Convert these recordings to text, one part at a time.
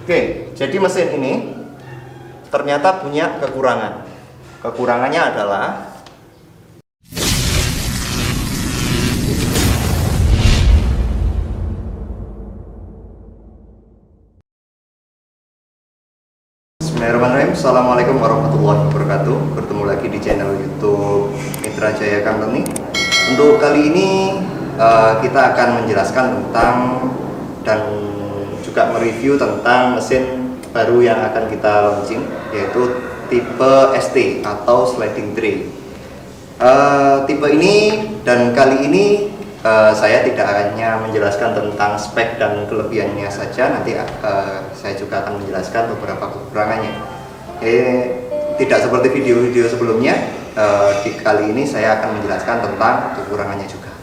Oke, jadi mesin ini ternyata punya kekurangan. Kekurangannya adalah Bismillahirrahmanirrahim. Assalamualaikum warahmatullahi wabarakatuh. Bertemu lagi di channel YouTube Mitra Jaya Company. Untuk kali ini kita akan menjelaskan tentang dan juga mereview tentang mesin baru yang akan kita launching, yaitu tipe ST atau sliding tray. Tipe ini dan kali ini saya tidak hanya menjelaskan tentang spek dan kelebihannya saja, nanti saya juga akan menjelaskan beberapa kekurangannya. Tidak seperti video-video sebelumnya, di kali ini saya akan menjelaskan tentang kekurangannya juga.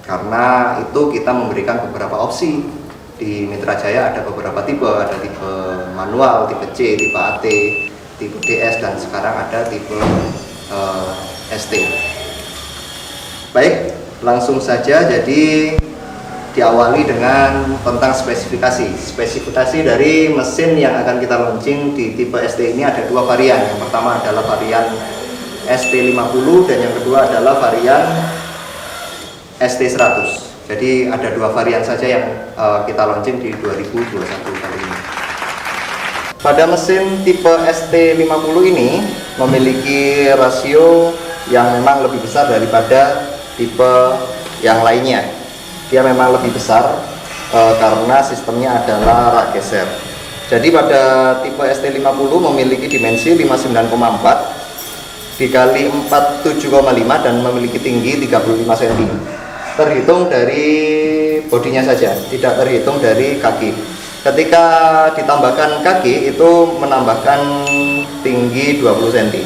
Karena itu kita memberikan beberapa opsi. Di Mitra Jaya ada beberapa tipe, ada tipe manual, tipe C, tipe AT, tipe DS, dan sekarang ada tipe ST. Baik, langsung saja. Jadi diawali dengan tentang spesifikasi dari mesin yang akan kita launching di tipe ST ini. Ada dua varian. Yang pertama adalah varian ST50 dan yang kedua adalah varian ST100. Jadi ada dua varian saja yang kita launching di 2021 kali ini. Pada mesin tipe ST50 ini memiliki rasio yang memang lebih besar daripada tipe yang lainnya. Dia memang lebih besar karena sistemnya adalah rak geser. Jadi pada tipe ST50 memiliki dimensi 59,4 dikali 47,5 dan memiliki tinggi 35 cm. Terhitung dari bodinya saja, tidak terhitung dari kaki. Ketika ditambahkan kaki itu menambahkan tinggi 20 cm.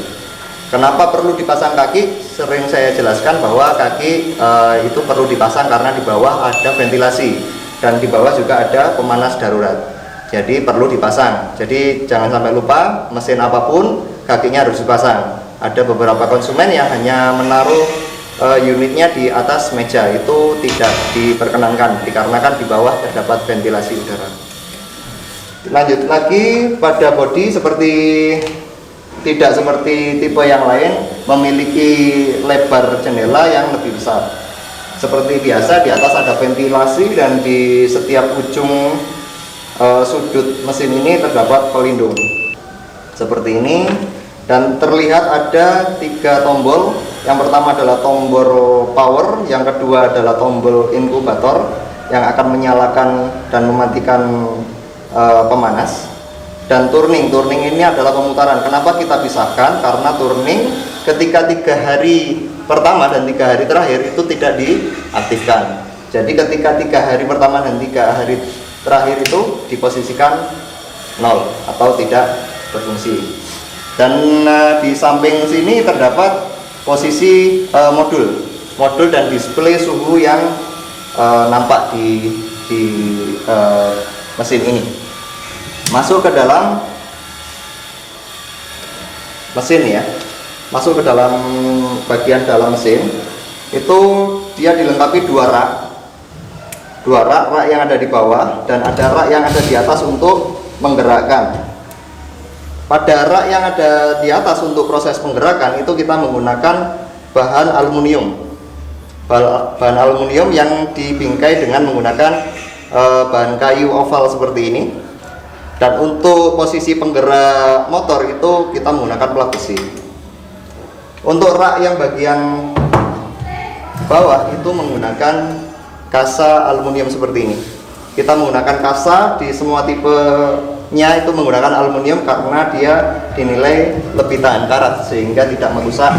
Kenapa perlu dipasang kaki? Sering saya jelaskan bahwa kaki itu perlu dipasang karena di bawah ada ventilasi dan di bawah juga ada pemanas darurat. Jadi perlu dipasang. Jadi jangan sampai lupa, mesin apapun kakinya harus dipasang. Ada beberapa konsumen yang hanya menaruh unitnya di atas meja, itu tidak diperkenankan dikarenakan di bawah terdapat ventilasi udara. Lanjut lagi pada bodi, tidak seperti tipe yang lain memiliki lebar jendela yang lebih besar. Seperti biasa di atas ada ventilasi dan di setiap ujung sudut mesin ini terdapat pelindung seperti ini. Dan terlihat ada 3 tombol. Yang pertama adalah tombol power, yang kedua adalah tombol inkubator yang akan menyalakan dan mematikan pemanas, dan turning ini adalah pemutaran. Kenapa kita pisahkan? Karena turning ketika 3 hari pertama dan 3 hari terakhir itu tidak diaktifkan. Jadi ketika 3 hari pertama dan 3 hari terakhir itu diposisikan 0 atau tidak berfungsi. Dan di samping sini terdapat posisi modul dan display suhu yang nampak di mesin ini. Masuk ke dalam mesin ya, masuk ke dalam bagian dalam mesin itu dia dilengkapi 2 rak yang ada di bawah dan ada rak yang ada di atas untuk menggerakkan. Pada rak yang ada di atas untuk proses penggerakan itu kita menggunakan bahan aluminium. Bahan aluminium yang dibingkai dengan menggunakan bahan kayu oval seperti ini. Dan untuk posisi penggerak motor itu kita menggunakan plat besi. Untuk rak yang bagian bawah itu menggunakan kasa aluminium seperti ini. Kita menggunakan kasa di semua tipenya itu menggunakan aluminium karena dia dinilai lebih tahan karat sehingga tidak merusak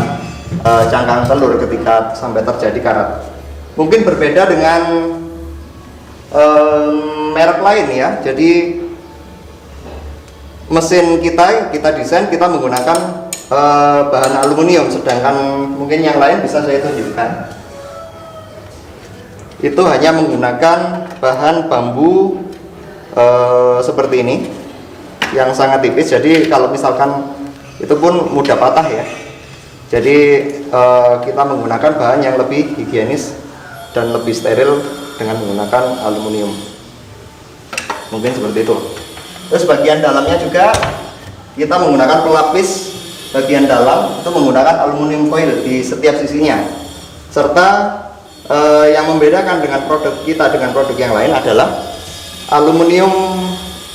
cangkang telur ketika sampai terjadi karat. Mungkin berbeda dengan merek lain ya. Jadi mesin kita desain kita menggunakan bahan aluminium, sedangkan mungkin yang lain bisa saya tunjukkan. Itu hanya menggunakan bahan bambu seperti ini yang sangat tipis. Jadi kalau misalkan itu pun mudah patah ya. Jadi kita menggunakan bahan yang lebih higienis dan lebih steril dengan menggunakan aluminium. Mungkin seperti itu. Terus bagian dalamnya juga kita menggunakan pelapis bagian dalam itu menggunakan aluminium foil di setiap sisinya. Serta yang membedakan dengan produk kita dengan produk yang lain adalah aluminium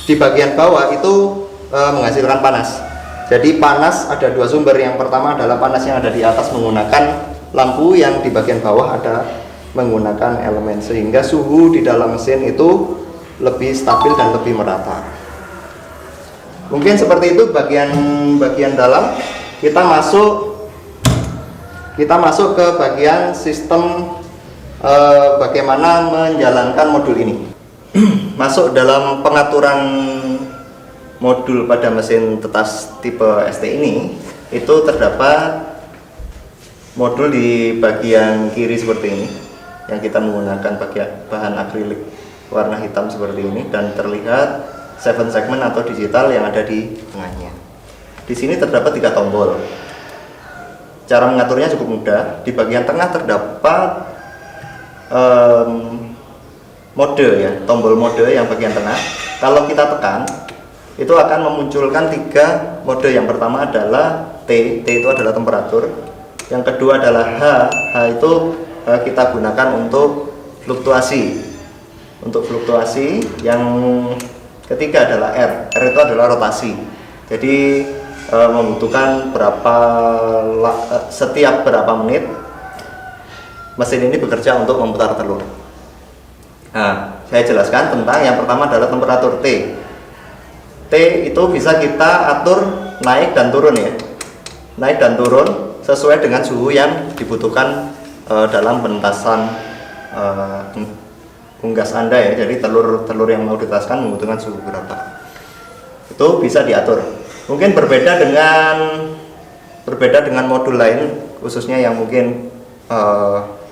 di bagian bawah itu menghasilkan panas. Jadi panas ada dua sumber. Yang pertama adalah panas yang ada di atas menggunakan lampu, yang di bagian bawah ada menggunakan elemen, sehingga suhu di dalam mesin itu lebih stabil dan lebih merata. Mungkin seperti itu bagian dalam. Kita masuk ke bagian sistem bagaimana menjalankan modul ini. Masuk dalam pengaturan modul pada mesin tetas tipe ST ini, itu terdapat modul di bagian kiri seperti ini, yang kita menggunakan bahan akrilik warna hitam seperti ini, dan terlihat 7 segmen atau digital yang ada di tengahnya. Di sini terdapat 3 tombol. Cara mengaturnya cukup mudah. Di bagian tengah terdapat mode ya, tombol mode yang bagian tengah. Kalau kita tekan, itu akan memunculkan 3 mode. Yang pertama adalah T itu adalah temperatur. Yang kedua adalah H itu kita gunakan untuk fluktuasi. Yang ketiga adalah R itu adalah rotasi. Jadi membutuhkan setiap berapa menit mesin ini bekerja untuk memutar telur. Nah, saya jelaskan tentang yang pertama adalah temperatur T. T itu bisa kita atur naik dan turun ya. Naik dan turun sesuai dengan suhu yang dibutuhkan dalam penetasan unggas Anda ya. Jadi telur yang mau ditetaskan membutuhkan suhu berapa. Itu bisa diatur. Mungkin berbeda dengan modul lain, khususnya yang mungkin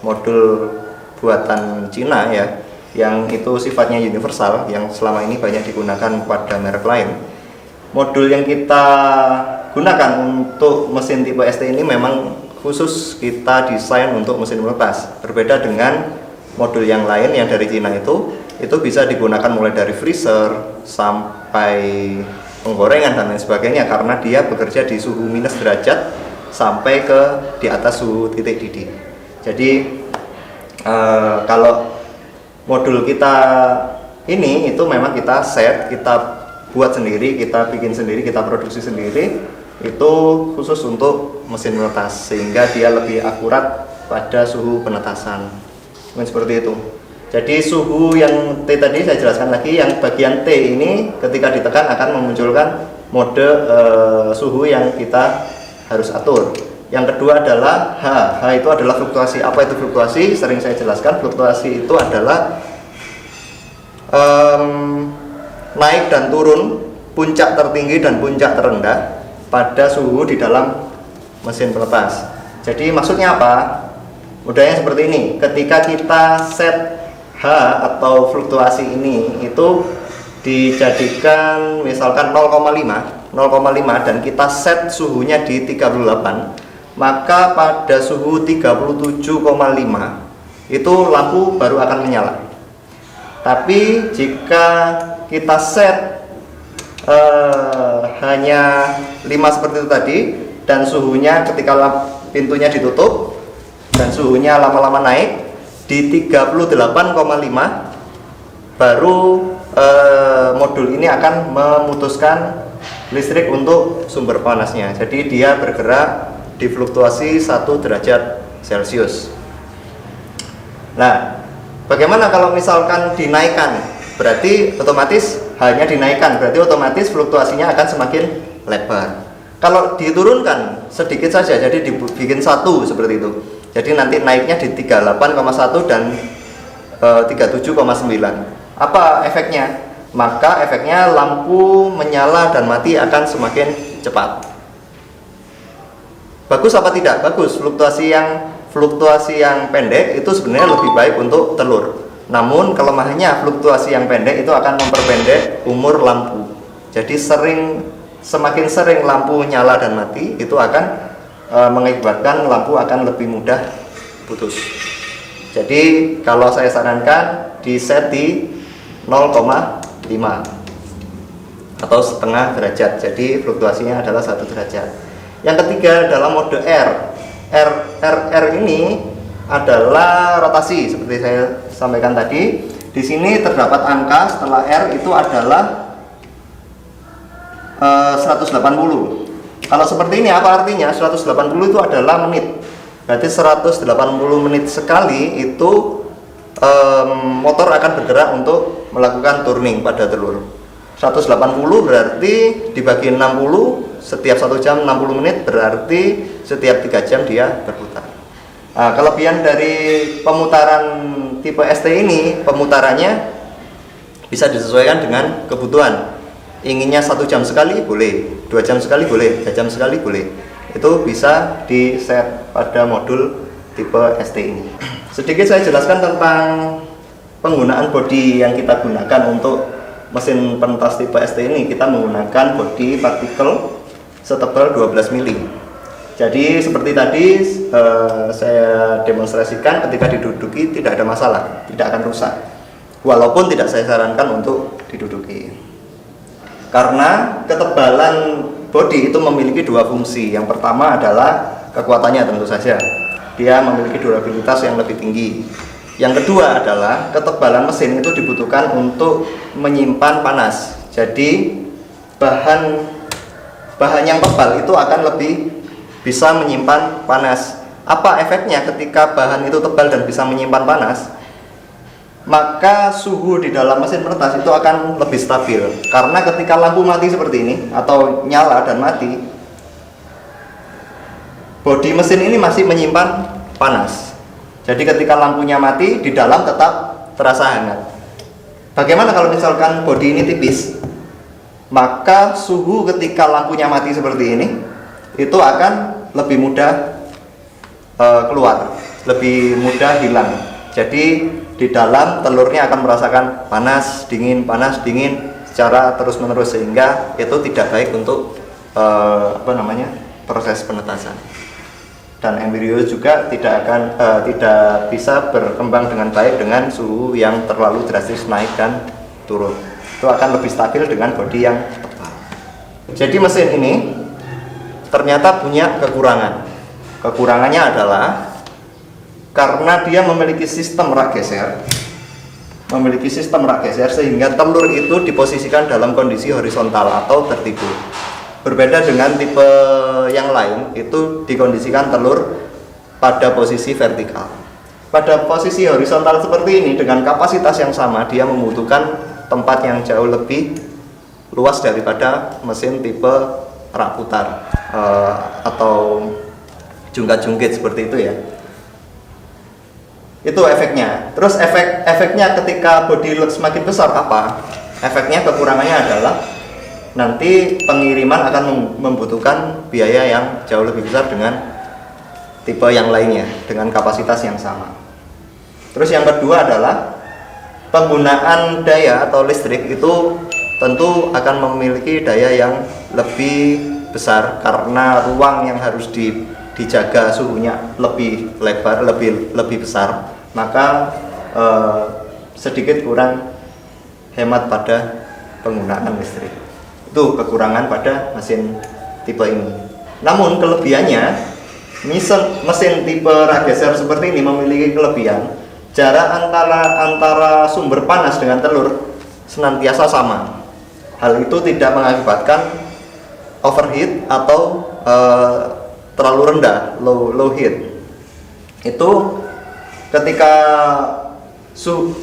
modul buatan Cina ya, yang itu sifatnya universal, yang selama ini banyak digunakan pada merek lain. Modul yang kita gunakan untuk mesin tipe ST ini memang khusus kita desain untuk mesin menetas. Berbeda dengan modul yang lain yang dari Cina itu bisa digunakan mulai dari freezer sampai penggorengan dan lain sebagainya, karena dia bekerja di suhu minus derajat sampai ke di atas suhu titik didih. Jadi kalau modul kita ini itu memang kita set, kita buat sendiri, kita bikin sendiri, kita produksi sendiri, itu khusus untuk mesin menetas, sehingga dia lebih akurat pada suhu penetasan. Mungkin seperti itu. Jadi suhu yang T tadi saya jelaskan lagi, yang bagian T ini ketika ditekan akan memunculkan mode suhu yang kita harus atur. Yang kedua adalah H itu adalah fluktuasi. Apa itu fluktuasi? Sering saya jelaskan, fluktuasi itu adalah naik dan turun, puncak tertinggi dan puncak terendah pada suhu di dalam mesin penetas. Jadi maksudnya apa? Mudahnya seperti ini. Ketika kita set H atau fluktuasi ini itu dijadikan misalkan 0,5 dan kita set suhunya di 38, maka pada suhu 37,5 itu lampu baru akan menyala. Tapi jika kita set hanya 5 seperti itu tadi, dan suhunya ketika pintunya ditutup dan suhunya lama-lama naik di 38,5, baru modul ini akan memutuskan listrik untuk sumber panasnya. Jadi dia bergerak di fluktuasi 1 derajat Celcius. Nah, bagaimana kalau misalkan dinaikkan? Berarti otomatis hanya dinaikkan, berarti otomatis fluktuasinya akan semakin lebar. Kalau diturunkan sedikit saja, jadi dibikin 1 seperti itu. Jadi nanti naiknya di 38,1 dan 37,9. Apa efeknya? Maka efeknya lampu menyala dan mati akan semakin cepat. Bagus apa tidak? Bagus. Fluktuasi yang pendek itu sebenarnya lebih baik untuk telur. Namun kelemahannya fluktuasi yang pendek itu akan memperpendek umur lampu. Jadi semakin sering lampu nyala dan mati, itu akan mengakibatkan lampu akan lebih mudah putus. Jadi kalau saya sarankan di set di 0,5. atau setengah derajat. Jadi fluktuasinya adalah 1 derajat. Yang ketiga adalah mode R. R ini adalah rotasi seperti saya sampaikan tadi. Di sini terdapat angka setelah R itu adalah 180. Kalau seperti ini apa artinya? 180 itu adalah menit. Berarti 180 menit sekali itu motor akan bergerak untuk melakukan turning pada telur. 180 berarti dibagi 60, setiap 1 jam 60 menit berarti setiap 3 jam dia berputar. Nah, kelebihan dari pemutaran tipe ST ini, pemutarannya bisa disesuaikan dengan kebutuhan. Inginnya 1 jam sekali boleh, 2 jam sekali boleh, 3 jam sekali boleh. Itu bisa di set pada modul tipe ST ini. Sedikit saya jelaskan tentang penggunaan bodi yang kita gunakan untuk mesin penetas tipe ST ini. Kita menggunakan bodi partikel setebal 12 mili. Jadi seperti tadi saya demonstrasikan, ketika diduduki tidak ada masalah, tidak akan rusak. Walaupun tidak saya sarankan untuk diduduki. Karena ketebalan bodi itu memiliki 2 fungsi. Yang pertama adalah kekuatannya tentu saja. Dia memiliki durabilitas yang lebih tinggi. Yang kedua adalah ketebalan mesin itu dibutuhkan untuk menyimpan panas. Jadi bahan yang tebal itu akan lebih bisa menyimpan panas. Apa efeknya ketika bahan itu tebal dan bisa menyimpan panas? Maka suhu di dalam mesin penetas itu akan lebih stabil. Karena ketika lampu mati seperti ini atau nyala dan mati, bodi mesin ini masih menyimpan panas. Jadi ketika lampunya mati, di dalam tetap terasa hangat. Bagaimana kalau misalkan bodi ini tipis? Maka suhu ketika lampunya mati seperti ini itu akan lebih mudah keluar, lebih mudah hilang. Jadi di dalam telurnya akan merasakan panas dingin secara terus menerus, sehingga itu tidak baik untuk proses penetasan. Dan embrio juga tidak bisa berkembang dengan baik dengan suhu yang terlalu drastis naik dan turun. Itu akan lebih stabil dengan bodi yang tebal. Jadi mesin ini ternyata punya kekurangan. Kekurangannya adalah karena dia memiliki sistem rak geser, sehingga telur itu diposisikan dalam kondisi horizontal atau tertibu. Berbeda dengan tipe yang lain, itu dikondisikan telur pada posisi vertikal. Pada posisi horizontal seperti ini dengan kapasitas yang sama, dia membutuhkan tempat yang jauh lebih luas daripada mesin tipe rak putar atau jungkat-jungkit seperti itu ya. Itu efeknya. Terus efeknya ketika bodi semakin besar apa? Efeknya, kekurangannya adalah nanti pengiriman akan membutuhkan biaya yang jauh lebih besar dengan tipe yang lainnya dengan kapasitas yang sama. Terus yang kedua adalah penggunaan daya atau listrik itu tentu akan memiliki daya yang lebih besar karena ruang yang harus dijaga suhunya lebih lebar, lebih besar, maka sedikit kurang hemat pada penggunaan listrik. Itu kekurangan pada mesin tipe ini. Namun kelebihannya, mesin tipe rak geser seperti ini memiliki kelebihan jarak antara sumber panas dengan telur senantiasa sama. Hal itu tidak mengakibatkan overheat atau terlalu rendah, low heat. Itu ketika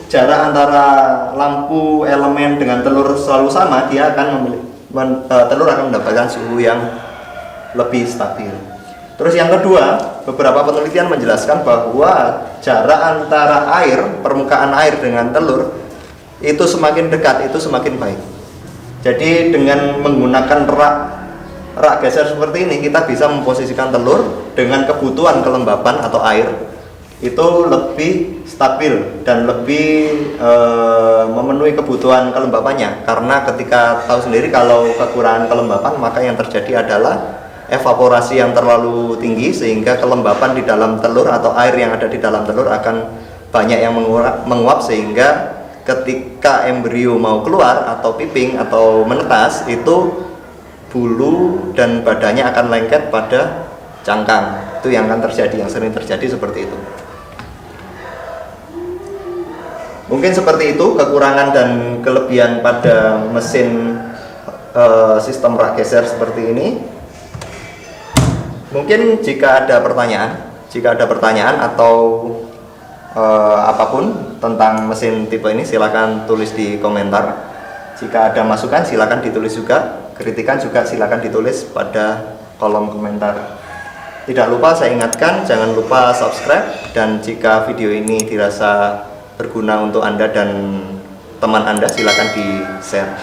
jarak antara lampu elemen dengan telur selalu sama, dia akan telur akan mendapatkan suhu yang lebih stabil. Terus yang kedua, beberapa penelitian menjelaskan bahwa jarak antara permukaan air dengan telur itu semakin dekat, itu semakin baik. Jadi dengan menggunakan rak geser seperti ini, kita bisa memposisikan telur dengan kebutuhan kelembapan atau air itu lebih stabil dan lebih memenuhi kebutuhan kelembapannya. Karena ketika tahu sendiri kalau kekurangan kelembapan, maka yang terjadi adalah evaporasi yang terlalu tinggi, sehingga kelembapan di dalam telur atau air yang ada di dalam telur akan banyak yang menguap, sehingga ketika embrio mau keluar atau piping atau menetas, itu bulu dan badannya akan lengket pada cangkang. Itu yang akan terjadi, yang sering terjadi seperti itu. Mungkin seperti itu kekurangan dan kelebihan pada mesin sistem rak geser seperti ini. Mungkin jika ada pertanyaan atau apapun tentang mesin tipe ini, silakan tulis di komentar. Jika ada masukan silakan ditulis juga, kritikan juga silakan ditulis pada kolom komentar. Tidak lupa saya ingatkan, jangan lupa subscribe, dan jika video ini dirasa berguna untuk Anda dan teman Anda, silakan di-share.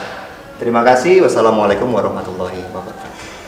Terima kasih. Wassalamualaikum warahmatullahi wabarakatuh.